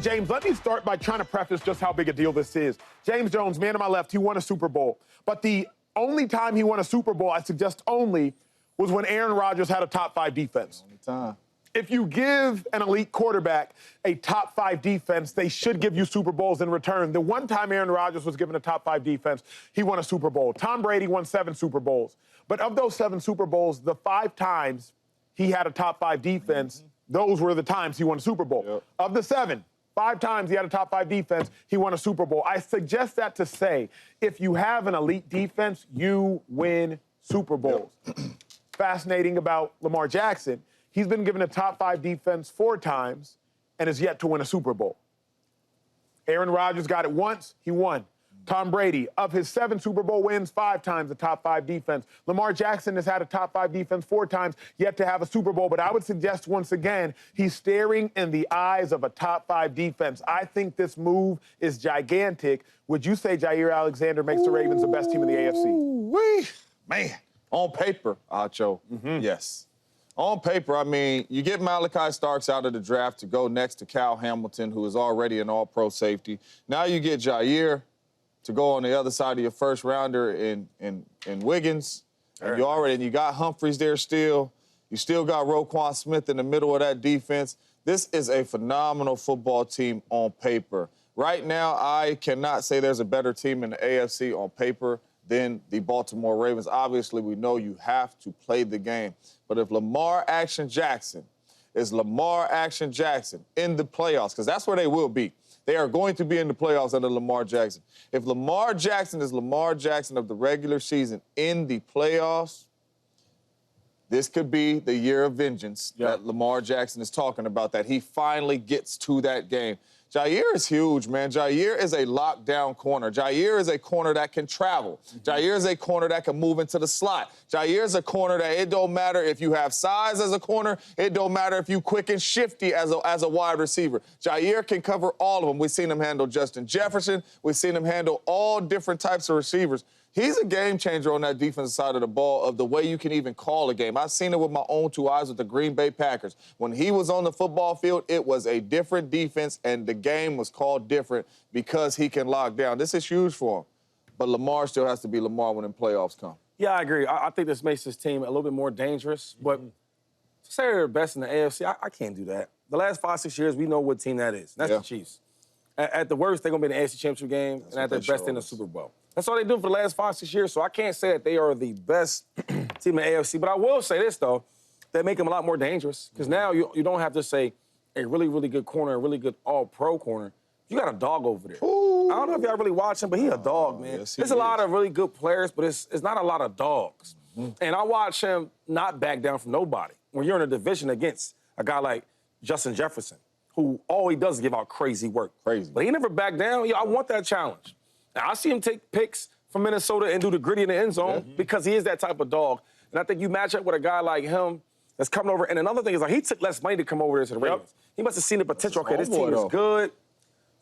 James, let me start by trying to preface just how big a deal this is. James Jones, man to my left, he won a Super Bowl. But the only time he won a Super Bowl, I suggest only, was when Aaron Rodgers had a top-5 defense. Only time. If you give an elite quarterback a top-5 defense, they should give you Super Bowls in return. The one time Aaron Rodgers was given a top-5 defense, he won a Super Bowl. Tom Brady won 7 Super Bowls. But of those 7 Super Bowls, the 5 times he had a top-5 defense, those were the times he won a Super Bowl. Yep. Of the 7, 5 times he had a top-5 defense, he won a Super Bowl. I suggest that to say, if you have an elite defense, you win Super Bowls. Yep. Fascinating about Lamar Jackson, he's been given a top-5 defense 4 times and has yet to win a Super Bowl. Aaron Rodgers got it once, he won. Tom Brady, of his 7 Super Bowl wins, 5 times a top-5 defense. Lamar Jackson has had a top-5 defense 4 times, yet to have a Super Bowl. But I would suggest once again, he's staring in the eyes of a top-5 defense. I think this move is gigantic. Would you say Jaire Alexander makes the Ravens the best team in the AFC? Man, on paper, Acho, yes. On paper, I mean, you get Malachi Starks out of the draft to go next to Cal Hamilton, who is already an all-pro safety. Now you get Jaire to go on the other side of your first rounder in Wiggins. And you got Humphreys there still. You still got Roquan Smith in the middle of that defense. This is a phenomenal football team on paper. Right now, I cannot say there's a better team in the AFC on paper than the Baltimore Ravens. Obviously, we know you have to play the game. But if Lamar Action Jackson is Lamar Action Jackson in the playoffs, because that's where they will be. They are going to be in the playoffs under Lamar Jackson. If Lamar Jackson is Lamar Jackson of the regular season in the playoffs, this could be the year of vengeance that Lamar Jackson is talking about, that he finally gets to that game. Jaire is huge, man. Jaire is a lockdown corner. Jaire is a corner that can travel. Jaire is a corner that can move into the slot. Jaire is a corner that it don't matter if you have size as a corner. It don't matter if you quick and shifty as a wide receiver. Jaire can cover all of them. We've seen him handle Justin Jefferson. We've seen him handle all different types of receivers. He's a game changer on that defensive side of the ball of the way you can even call a game. I've seen it with my own 2 eyes with the Green Bay Packers. When he was on the football field, it was a different defense, and the game was called different because he can lock down. This is huge for him. But Lamar still has to be Lamar when the playoffs come. Yeah, I agree. I think this makes this team a little bit more dangerous. But to say they're the best in the AFC, I can't do that. The last 5-6 years, we know what team that is. That's the Chiefs. At the worst, they're going to be in the AFC Championship game, and at their best, in the Super Bowl. That's all they do for the last 5-6 years, so I can't say that they are the best team in the AFC. But I will say this, though. They make them a lot more dangerous, because now you don't have to say a really, really good corner, a really good all-pro corner. You got a dog over there. Ooh. I don't know if y'all really watch him, but he's a dog, man. Yes, There's a lot of really good players, but it's not a lot of dogs. And I watch him not back down from nobody. When you're in a division against a guy like Justin Jefferson, who all he does is give out crazy work. Crazy. But he never backed down. I want that challenge. Now, I see him take picks from Minnesota and do the gritty in the end zone because he is that type of dog. And I think you match up with a guy like him that's coming over. And another thing is, like, he took less money to come over there to the Ravens. He must have seen the potential. Okay, this team is good,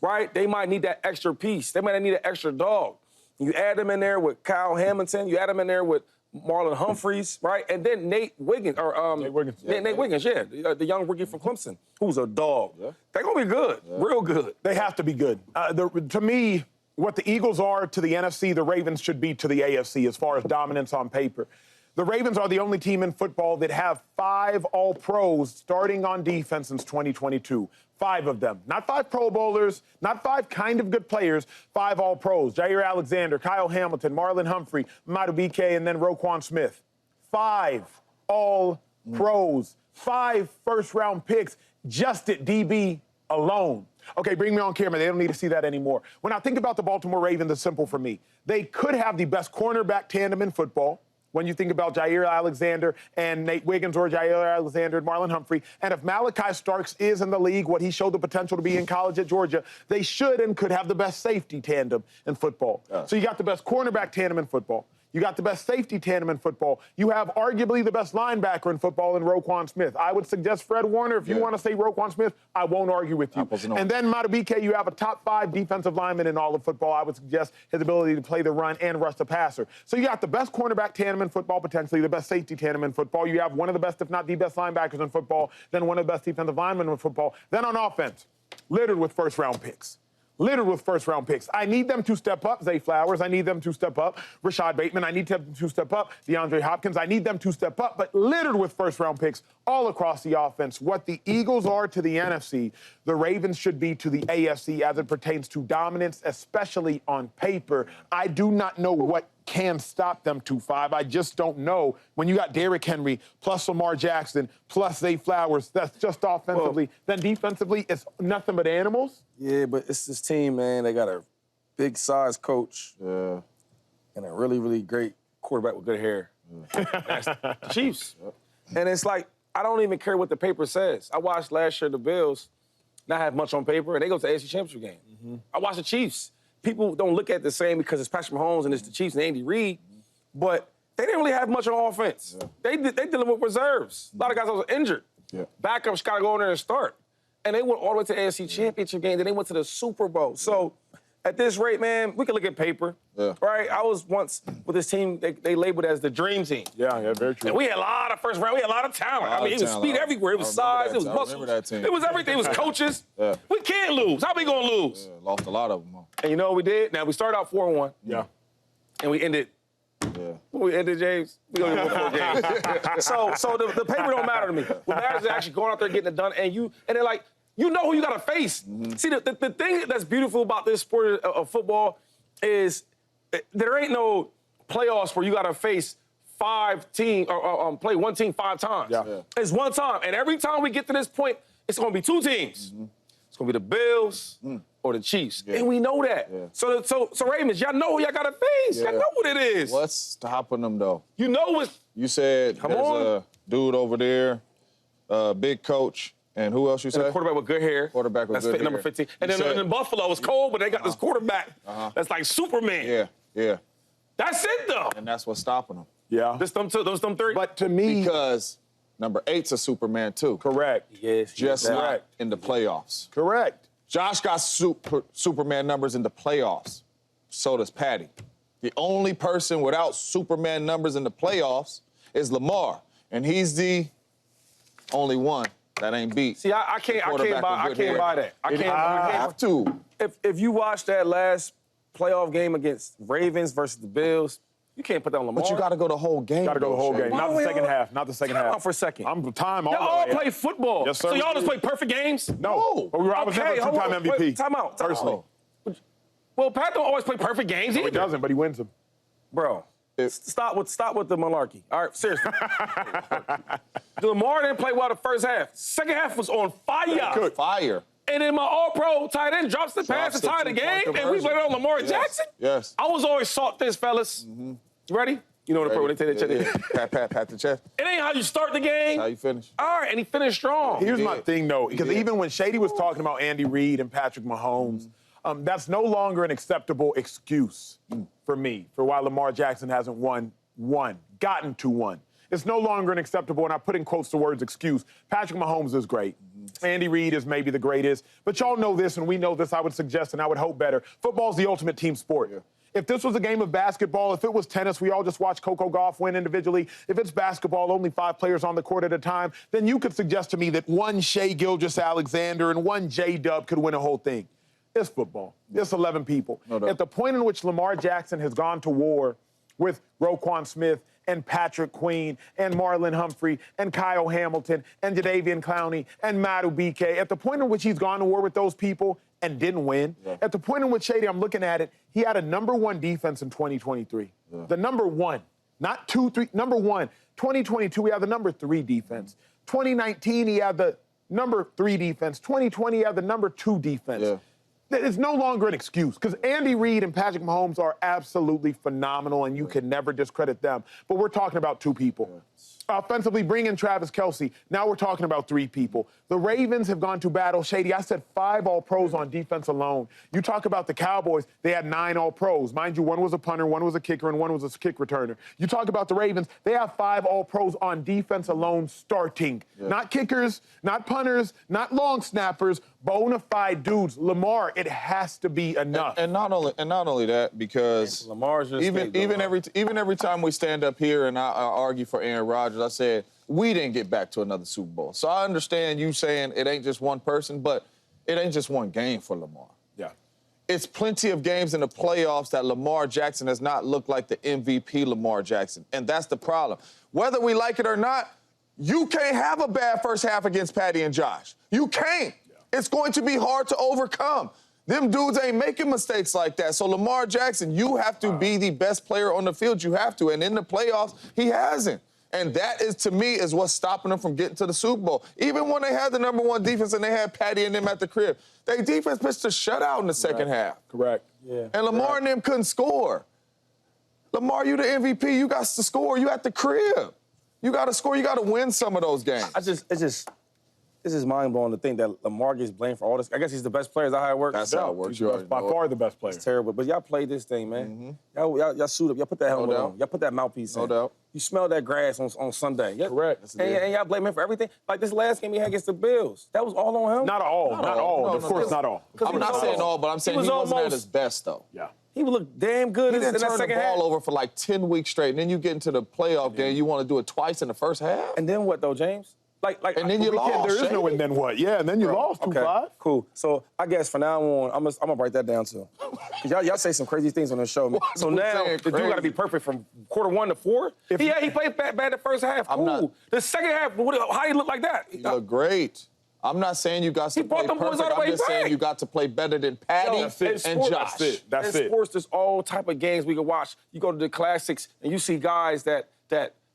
right? They might need that extra piece. They might need an extra dog. You add him in there with Kyle Hamilton. You add him in there with Marlon Humphreys, right? And then Nate Wiggins, Nate Wiggins, the young rookie from Clemson, who's a dog. They're going to be good, real good. They have to be good. To me, what the Eagles are to the NFC, the Ravens should be to the AFC as far as dominance on paper. The Ravens are the only team in football that have 5 All-Pros starting on defense since 2022. 5 of them. Not 5 Pro Bowlers, not 5 kind of good players, 5 All-Pros. Jaire Alexander, Kyle Hamilton, Marlon Humphrey, Madubuike, and then Roquan Smith. 5 All-Pros. 5 first-round picks just at DB alone. Okay, bring me on camera. They don't need to see that anymore. When I think about the Baltimore Ravens, it's simple for me. They could have the best cornerback tandem in football when you think about Jaire Alexander and Nate Wiggins, or Jaire Alexander and Marlon Humphrey. And if Malachi Starks is in the league, what he showed the potential to be in college at Georgia, they should and could have the best safety tandem in football. So you got the best cornerback tandem in football. You got the best safety tandem in football. You have arguably the best linebacker in football in Roquan Smith. I would suggest Fred Warner. If you want to say Roquan Smith, I won't argue with you. And then Madubuike, you have a top 5 defensive lineman in all of football. I would suggest his ability to play the run and rush the passer. So you got the best cornerback tandem in football, potentially the best safety tandem in football. You have one of the best, if not the best linebackers in football, then one of the best defensive linemen in football. Then on offense, littered with first-round picks. Littered with first-round picks. I need them to step up. Zay Flowers, I need them to step up. Rashad Bateman, I need them to step up. DeAndre Hopkins, I need them to step up. But littered with first-round picks all across the offense. What the Eagles are to the NFC, the Ravens should be to the AFC as it pertains to dominance, especially on paper. I do not know what can stop them 2-5. I just don't know. When you got Derrick Henry plus Lamar Jackson plus Zay Flowers, that's just offensively. Then defensively, it's nothing but animals. Yeah, but it's this team, man. They got a big-size coach and a really, really great quarterback with good hair. That's the Chiefs. And it's like, I don't even care what the paper says. I watched last year the Bills not have much on paper, and they go to the AFC Championship game. I watched the Chiefs. People don't look at it the same because it's Patrick Mahomes and it's the Chiefs and Andy Reid, but they didn't really have much on offense. They dealing with reserves. A lot of guys was injured. Backups got to go in there and start. And they went all the way to the AFC Championship game, then they went to the Super Bowl. So at this rate, man, we can look at paper. Right? I was once with this team they labeled as the dream team. Yeah, very true. And we had a lot of first round. We had a lot of talent. I mean, it was speed everywhere. It was size. It was muscle. It was everything. It was coaches. We can't lose. How we gonna lose? Lost a lot of them. And you know what we did? Now we started out 4-1. And we ended. We ended, James. We only won 4 games. So the paper don't matter to me. What matters is actually going out there getting it done. And they're like, you know who you got to face. See, the thing that's beautiful about this sport of football is there ain't no playoffs where you got to face 5 teams or play one team 5 times. It's one time. And every time we get to this point, it's going to be 2 teams. It's going to be the Bills or the Chiefs. And we know that. So Ravens, y'all know who y'all got to face. Y'all know what it is. What's stopping them, though? You know what? You said there's a dude over there, big coach. And who else you said? A quarterback with good hair. Quarterback with that's good hair. Number 15. And then in Buffalo, it's cold, but they got this quarterback that's like Superman. Yeah. That's it, though. And that's what's stopping them. Those them 3. But to me... Because number 8's a Superman, too. Correct. Yes. Just not in the playoffs. Correct. Josh got Superman numbers in the playoffs. So does Patty. The only person without Superman numbers in the playoffs is Lamar. And he's the only one that ain't beat. See, I can't buy that. I have to. If you watch that last playoff game against Ravens versus the Bills, you can't put that on Lamar. But you got to go the whole game. Got to go the whole game. Not the second half. Not the second half. Time out for a second. I'm time all the way. Y'all all play football. Yes, sir. So y'all just play perfect games? No. I was never a 2-time MVP. Wait, time out. Personally. Well, Pat don't always play perfect games either. He doesn't, but he wins them. Bro. Stop with the malarkey. All right, seriously. Lamar didn't play well the first half. Second half was on fire. Fire. And then my All-Pro tight end drops the pass to tie the game, and we played on Lamar Jackson? Yes. I was always sought this, fellas. You ready? You know the pro when they take that chest. Pat the chest. It ain't how you start the game. That's how you finish. All right, and he finished strong. Here's my thing, though, because even when Shady was talking about Andy Reid and Patrick Mahomes, that's no longer an acceptable excuse for me for why Lamar Jackson hasn't gotten to one. It's no longer an acceptable, and I put in quotes the words excuse. Patrick Mahomes is great. Andy Reid is maybe the greatest. But y'all know this, and we know this, I would suggest, and I would hope better. Football's the ultimate team sport. If this was a game of basketball, if it was tennis, we all just watch Coco Gauff win individually. If it's basketball, only 5 players on the court at a time, then you could suggest to me that one Shai Gilgeous-Alexander and one J-Dub could win a whole thing. It's football. It's 11 people. At the point in which Lamar Jackson has gone to war with Roquan Smith and Patrick Queen and Marlon Humphrey and Kyle Hamilton and Jadeveon Clowney and Madu BK, at the point in which he's gone to war with those people and didn't win, at the point in which, Shady, I'm looking at it, he had a #1 defense in 2023. The #1, not 2, 3, #1. 2022, he had the #3 defense. 2019, he had the #3 defense. 2020, he had the #2 defense. It's no longer an excuse because Andy Reid and Patrick Mahomes are absolutely phenomenal, and you can never discredit them. But we're talking about 2 people. Offensively, bring in Travis Kelce. Now we're talking about 3 people. The Ravens have gone to battle. Shady, I said 5 All-Pros on defense alone. You talk about the Cowboys, they had 9 All-Pros. Mind you, 1 was a punter, 1 was a kicker, and 1 was a kick returner. You talk about the Ravens, they have 5 All-Pros on defense alone starting. Not kickers, not punters, not long snappers, bona fide dudes. Lamar, it has to be enough. And not only that, because Lamar's just even every time we stand up here and I argue for Aaron Rodgers, I said we didn't get back to another Super Bowl. So I understand you saying it ain't just one person, but it ain't just one game for Lamar. Yeah. It's plenty of games in the playoffs that Lamar Jackson has not looked like the MVP Lamar Jackson, and that's the problem. Whether we like it or not, you can't have a bad first half against Patty and Josh. You can't. Yeah. It's going to be hard to overcome. Them dudes ain't making mistakes like that. So Lamar Jackson, you have to be the best player on the field. You have to. And in the playoffs, he hasn't. And that is, to me, is what's stopping them from getting to the Super Bowl. Even when they had the number one defense and they had Patty and them at the crib, their defense pitched a shutout in the second half. Correct. Yeah. And Lamar and them couldn't score. Lamar, you the MVP. You got to score. You at the crib. You got to score. You got to win some of those games. It's just mind-blowing to think that Lamar gets blamed for all this. I guess he's the best player. Is that how it works? That's how it works. He's by far the best player. It's terrible. But y'all played this thing, man. Y'all suit up. Y'all put that helmet on. Y'all put that mouthpiece in. No doubt. You smell that grass on Sunday. Correct. And y'all blame him for everything. Like this last game he had against the Bills. That was all on him? Not all. Not all. Of course, not all. I'm not saying all, but I'm saying he wasn't at his best, though. Yeah. He would look damn good He in didn't that turn the second ball half. over for like 10 weeks straight, and then you get into the playoff game, you want to do it twice in the first half? And then what, though, James? And then you lost. There is no and then what? Yeah, and then you lost 2-5. Okay, cool. So I guess from now on, I'm gonna write that down too. 'Cause y'all say some crazy things on the show. Man. So now the dude got to be perfect from quarter 1 to 4. He played bad the first half. Cool. The second half, how he look like that? He looked great. I'm not saying you got to play brought them boys perfect. all the way I'm just saying back. you got to play better than Patty and Josh. That's it. In sports, there's all type of games we can watch. You go to the classics and you see guys that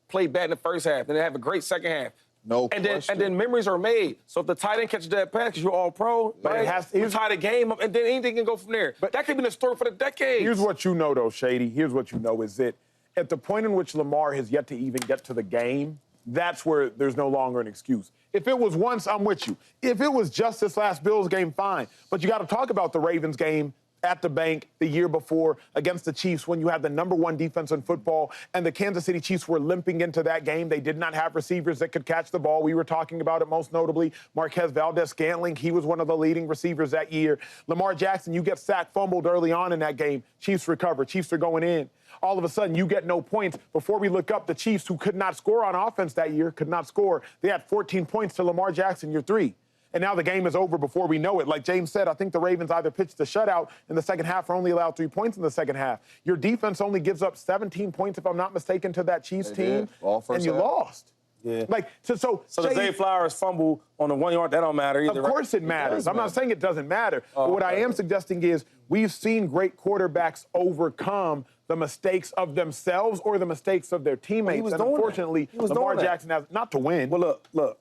play bad in the first half, and they have a great second half. No and question. then memories are made. So if the tight end catches that pass, because you're all pro, But right? it has- you tie the game up, and then anything can go from there. But that could be the story for the decade. Here's what you know, though, Shady. Here's what you know is that at the point in which Lamar has yet to even get to the game, that's where there's no longer an excuse. If it was once, I'm with you. If it was just this last Bills game, fine. But you got to talk about the Ravens game at the bank the year before against the Chiefs when you had the number one defense in football and the Kansas City Chiefs were limping into that game. They did not have receivers that could catch the ball. We were talking about it most notably. Marquez Valdez-Scantling, he was one of the leading receivers that year. Lamar Jackson, you get sacked, fumbled early on in that game. Chiefs recover. Chiefs are going in. All of a sudden, you get no points. Before we look up, the Chiefs, who could not score on offense that year, could not score. They had 14 points to Lamar Jackson, you're 3. And now the game is over before we know it. Like James said, I think the Ravens either pitched a shutout in the second half or only allowed 3 points in the second half. Your defense only gives up 17 points, if I'm not mistaken, to that Chiefs team. And you lost. Yeah. Like, so the Zay Flowers fumble on the 1 yard, that don't matter either. Of course it matters. I'm not saying it doesn't matter. But what I am suggesting is we've seen great quarterbacks overcome the mistakes of themselves or the mistakes of their teammates. Well, and unfortunately, Lamar Jackson has not to win. Well, look.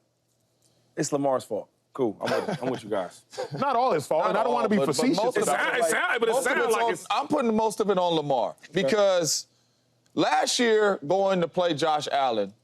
It's Lamar's fault. Cool. I'm with you guys. Not all his fault, and I don't want to be facetious. I'm putting most of it on Lamar because last year going to play Josh Allen,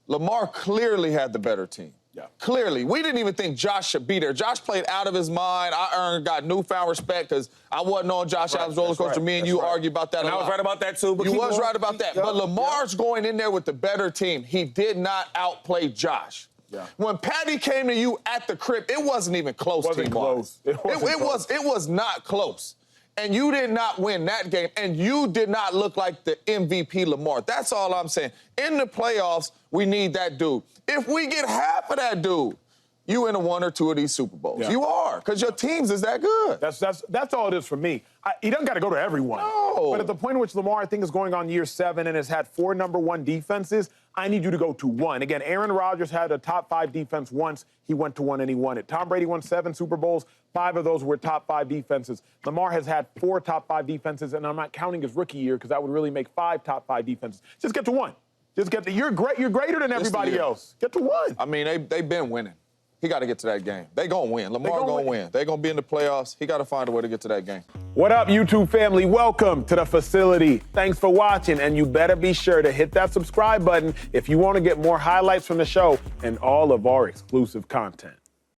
Lamar clearly had the better team. Yeah. Clearly. We didn't even think Josh should be there. Josh played out of his mind. I got newfound respect because I wasn't on Josh Allen's roller coaster. Me and you argue about that a lot. I was right about that, too. But you was right about that. But Lamar's going in there with the better team. He did not outplay Josh. Yeah. When Patty came to you at the crib, it wasn't even close. It was not close. And you did not win that game, and you did not look like the MVP Lamar. That's all I'm saying. In the playoffs, we need that dude. If we get half of that dude, you in 1 or 2 of these Super Bowls. Yeah. You are, because your teams is that good. That's all it is for me. He doesn't got to go to everyone. No. But at the point in which Lamar, I think, is going on year 7 and has had 4 number 1 defenses, I need you to go to 1. Again, Aaron Rodgers had a top 5 defense once. He went to 1 and he won it. Tom Brady won 7 Super Bowls. 5 of those were top 5 defenses. Lamar has had 4 top 5 defenses, and I'm not counting his rookie year because that would really make 5 top 5 defenses. Just get to 1. Just get to. You're great. You're greater than everybody else. Get to 1. I mean, they've been winning. He got to get to that game. They gonna win. Lamar gonna win. They gonna be in the playoffs. He got to find a way to get to that game. What up, YouTube family? Welcome to the facility. Thanks for watching, and you better be sure to hit that subscribe button if you want to get more highlights from the show and all of our exclusive content.